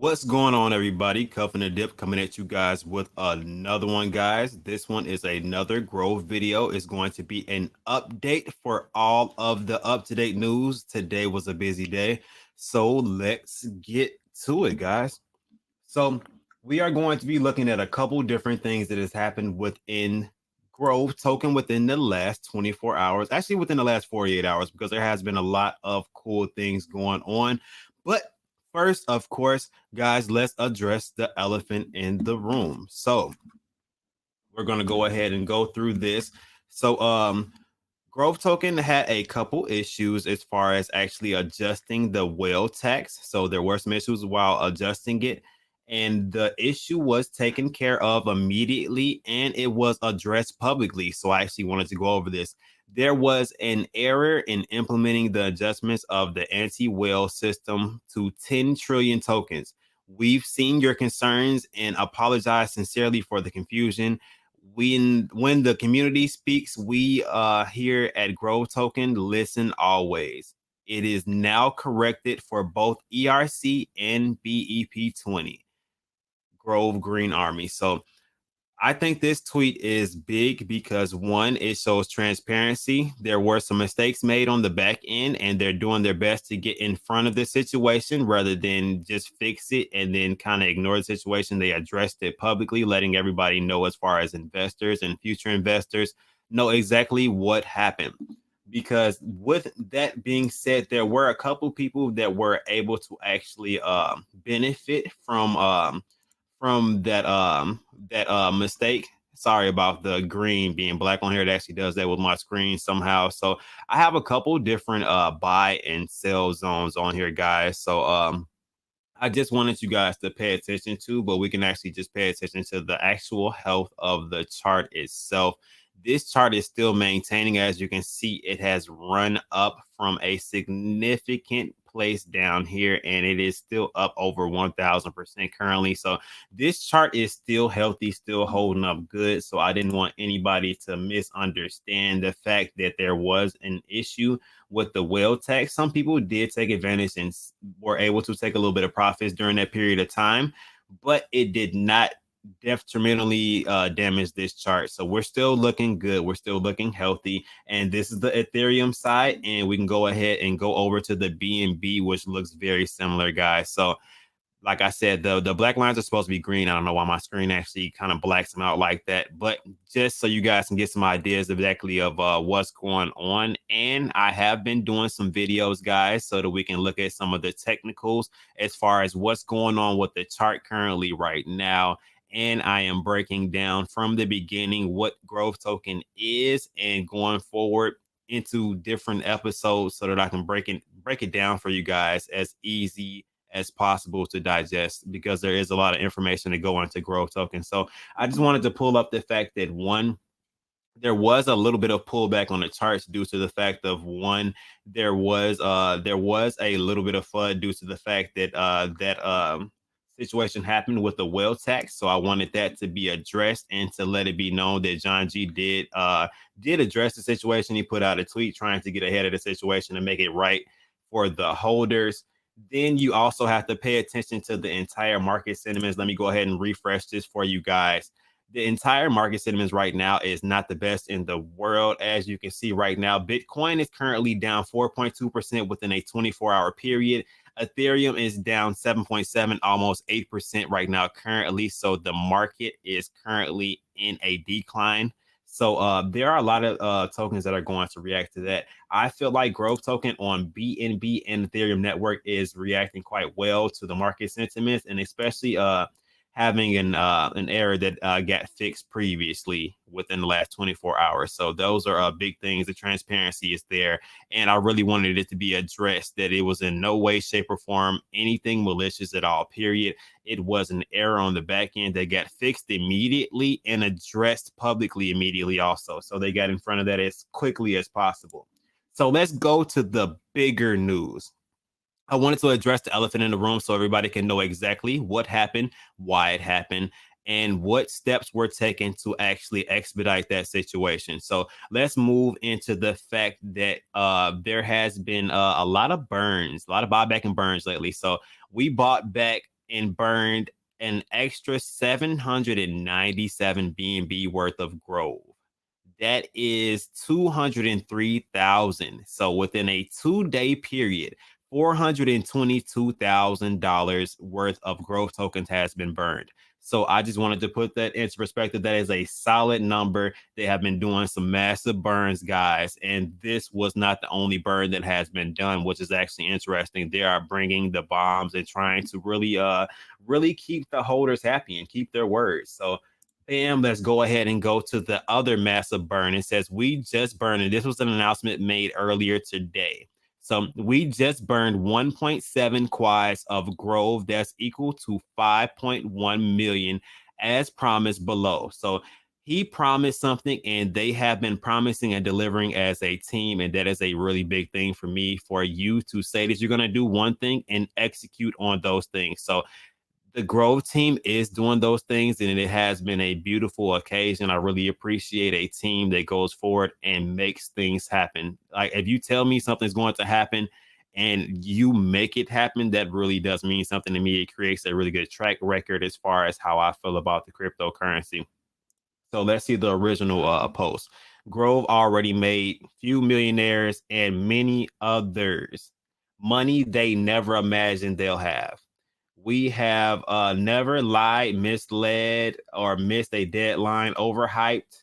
What's going on, everybody? Cuffing the Dip coming at you guys with another one, guys. This one is another Grove video. It's going to be an update for all of the up-to-date news. Today was a busy day, so let's get to it, guys. So we are going to be looking at a couple different things that has happened within Grove Token within the last 24 hours, actually within the last 48 hours, because there has been a lot of cool things going on. But first, of course, guys, let's address the elephant in the room. So we're going to go ahead and go through this. So GroveToken had a couple issues as far as actually adjusting the whale tax. So there were some issues while adjusting it. And the issue was taken care of immediately and it was addressed publicly. So I actually wanted to go over this. There was an error in implementing the adjustments of the anti-whale system to 10 trillion tokens. We've seen your concerns and apologize sincerely for the confusion. When the community speaks, we here at GroveToken listen always. It is now corrected for both ERC and BEP20, Grove Green Army. So I think this tweet is big because one, it shows transparency. There were some mistakes made on the back end, and they're doing their best to get in front of the situation rather than just fix it and then kind of ignore the situation. They addressed it publicly, letting everybody know, as far as investors and future investors, know exactly what happened. Because with that being said, there were a couple people that were able to actually benefit from that mistake. Sorry about the green being black on here. It actually does that with my screen somehow. So I have a couple different buy and sell zones on here, guys. So I just wanted you guys to pay attention to, but we can actually just pay attention to the actual health of the chart itself. This chart is still maintaining. As you can see, it has run up from a significant place down here, and it is still up over 1,000% currently. So this chart is still healthy, still holding up good. So I didn't want anybody to misunderstand the fact that there was an issue with the whale tax. Some people did take advantage and were able to take a little bit of profits during that period of time, but it did not detrimentally damage this chart. So we're still looking good. We're still looking healthy. And this is the Ethereum side. And we can go ahead and go over to the BNB, which looks very similar, guys. So like I said, the black lines are supposed to be green. I don't know why my screen actually kind of blacks them out like that, but just so you guys can get some ideas exactly of what's going on. And I have been doing some videos, guys, so that we can look at some of the technicals as far as what's going on with the chart currently right now. And I am breaking down from the beginning what GroveToken is and going forward into different episodes so that I can break it down for you guys as easy as possible to digest, because there is a lot of information to go into GroveToken. So I just wanted to pull up the fact that one, there was a little bit of pullback on the charts due to the fact of one, there was a little bit of FUD due to the fact that situation happened with the whale tax. So I wanted that to be addressed and to let it be known that John G did address the situation. He put out a tweet trying to get ahead of the situation and make it right for the holders. Then you also have to pay attention to the entire market sentiments. Let me go ahead and refresh this for you guys. The entire market sentiments right now is not the best in the world. As you can see right now, Bitcoin is currently down 4.2% within a 24-hour period. Ethereum is down 7.7, almost 8% right now currently. So the market is currently in a decline. So there are a lot of tokens that are going to react to that. I feel like GroveToken on BNB and Ethereum network is reacting quite well to the market sentiments, and especially having an error that got fixed previously within the last 24 hours. So those are big things. The transparency is there, and I really wanted it to be addressed that it was in no way, shape, or form anything malicious at all, period. It was an error on the back end that got fixed immediately and addressed publicly immediately also. So they got in front of that as quickly as possible. So let's go to the bigger news. I wanted to address the elephant in the room so everybody can know exactly what happened, why it happened, and what steps were taken to actually expedite that situation. So let's move into the fact that there has been a lot of burns, a lot of buyback and burns lately. So we bought back and burned an extra 797 BNB worth of Grove. That is 203,000. So within a 2-day period, $422,000 worth of growth tokens has been burned. So I just wanted to put that into perspective. That is a solid number. They have been doing some massive burns, guys, and this was not the only burn that has been done, which is actually interesting. They are bringing the bombs and trying to really keep the holders happy and keep their words. So bam, let's go ahead and go to the other massive burn. It says we just burned, and this was an announcement made earlier today. So we just burned 1.7 quads of Grove. That's equal to 5.1 million as promised below. So he promised something, and they have been promising and delivering as a team. And that is a really big thing for me, for you to say that you're going to do one thing and execute on those things. So the Grove team is doing those things, and it has been a beautiful occasion. I really appreciate a team that goes forward and makes things happen. Like, if you tell me something's going to happen and you make it happen, that really does mean something to me. It creates a really good track record as far as how I feel about the cryptocurrency. So let's see the original post. Grove already made few millionaires and many others money they never imagined they'll have. We have never lied, misled, or missed a deadline, overhyped,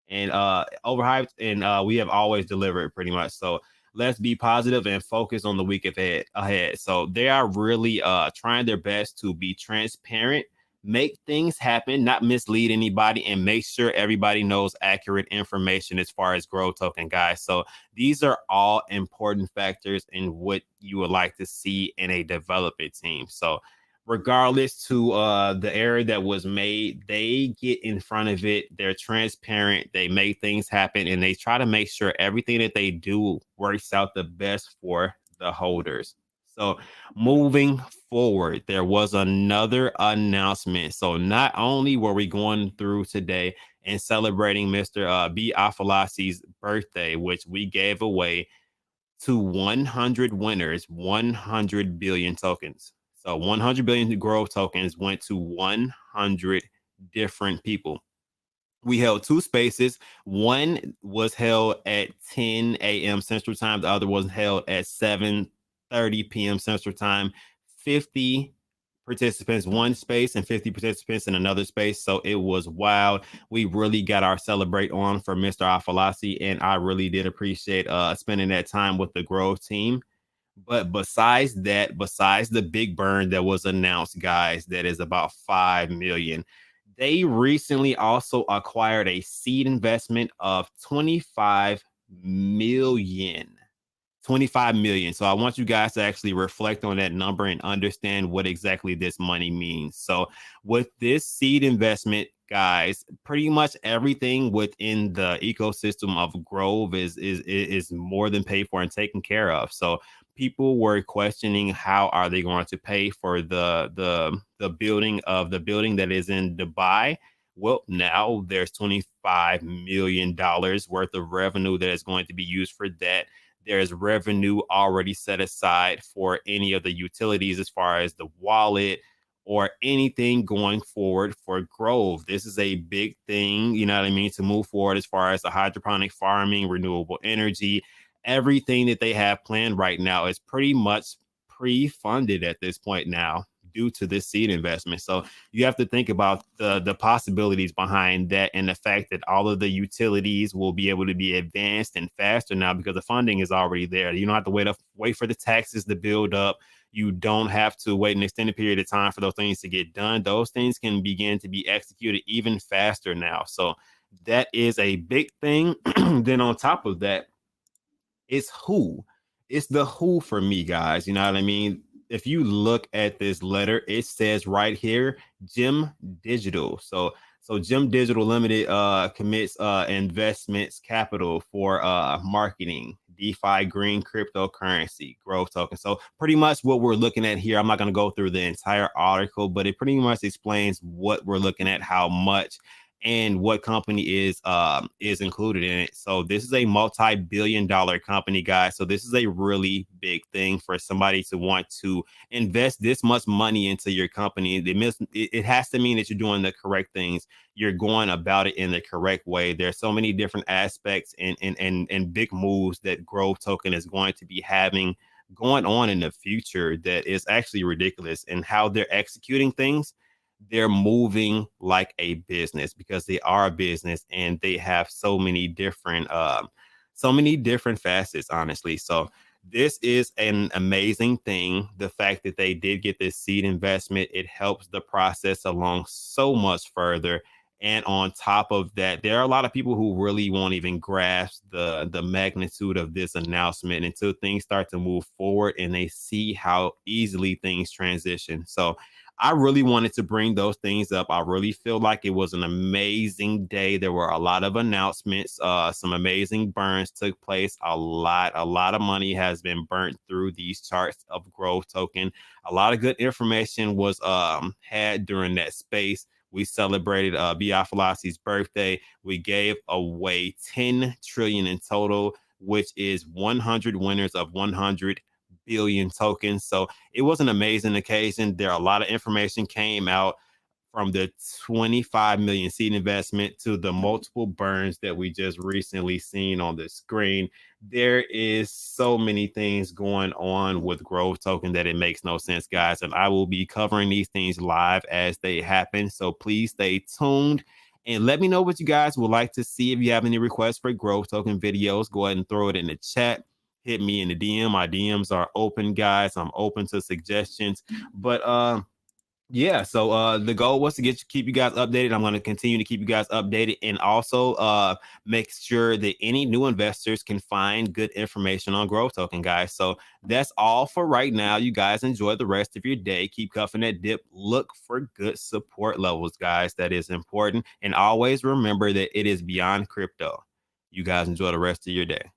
and we have always delivered pretty much. So let's be positive and focus on the week ahead. So they are really trying their best to be transparent, make things happen, not mislead anybody, and make sure everybody knows accurate information as far as growth token, guys. So these are all important factors in what you would like to see in a development team. So regardless to the error that was made, they get in front of it. They're transparent. They make things happen, and they try to make sure everything that they do works out the best for the holders. So moving forward, there was another announcement. So not only were we going through today and celebrating Mr. B. Afalasi's birthday, which we gave away to 100 winners, 100 billion tokens. So 100 billion Grove tokens went to 100 different people. We held two spaces. One was held at 10 a.m. Central Time. The other was held at 7:30 p.m. Central Time. 50 participants one space and 50 participants in another space. So it was wild. We really got our celebrate on for Mr. Afalasi, and I really did appreciate spending that time with the Grove team. But besides that, besides the big burn that was announced, guys, that is about 5 million, they recently also acquired a seed investment of 25 million. 25 million. So I want you guys to actually reflect on that number and understand what exactly this money means. So with this seed investment, guys, pretty much everything within the ecosystem of Grove is more than paid for and taken care of. So people were questioning how are they going to pay for the building that is in Dubai. Well, now there's $25 million worth of revenue that is going to be used for that. There's revenue already set aside for any of the utilities as far as the wallet or anything going forward for Grove. This is a big thing, you know what I mean, to move forward as far as the hydroponic farming, renewable energy. Everything that they have planned right now is pretty much pre-funded at this point now due to this seed investment. So you have to think about the possibilities behind that, and the fact that all of the utilities will be able to be advanced and faster now because the funding is already there. You don't have to wait for the taxes to build up. You don't have to wait an extended period of time for those things to get done. Those things can begin to be executed even faster now. So that is a big thing. Then on top of that, it's the who for me, guys. You know what I mean? If you look at this letter, it says right here, Gem Digital. So Gem Digital Limited commits investments capital for marketing, DeFi, green cryptocurrency, growth token. So pretty much what we're looking at here, I'm not going to go through the entire article, but it pretty much explains what we're looking at, how much, and what company is included in it. So this is a multi-billion-dollar company, guys. So this is a really big thing for somebody to want to invest this much money into your company. It has to mean that you're doing the correct things. You're going about it in the correct way. There's so many different aspects and big moves that GroveToken is going to be having going on in the future that is actually ridiculous. And how they're executing things, they're moving like a business because they are a business and they have so many different facets, honestly. So this is an amazing thing. The fact that they did get this seed investment, it helps the process along so much further. And on top of that, there are a lot of people who really won't even grasp the magnitude of this announcement until things start to move forward and they see how easily things transition. So I really wanted to bring those things up. I really feel like it was an amazing day. There were a lot of announcements. Some amazing burns took place. A lot of money has been burnt through these charts of GroveToken. A lot of good information was had during that space. We celebrated B.I. Philosophy's birthday. We gave away 10 trillion in total, which is 100 winners of 100 billion tokens. So it was an amazing occasion. There are a lot of information came out, from the 25 million seed investment to the multiple burns that we just recently seen on the screen. There is so many things going on with GroveToken that it makes no sense, guys. And I will be covering these things live as they happen. So please stay tuned and let me know what you guys would like to see. If you have any requests for GroveToken videos, go ahead and throw it in the chat. Hit me in the DM. My DMs are open, guys. I'm open to suggestions. But yeah, so the goal was to keep you guys updated. I'm going to continue to keep you guys updated, and also make sure that any new investors can find good information on GroveToken, guys. So that's all for right now. You guys enjoy the rest of your day. Keep cuffing that dip. Look for good support levels, guys. That is important. And always remember that it is beyond crypto. You guys enjoy the rest of your day.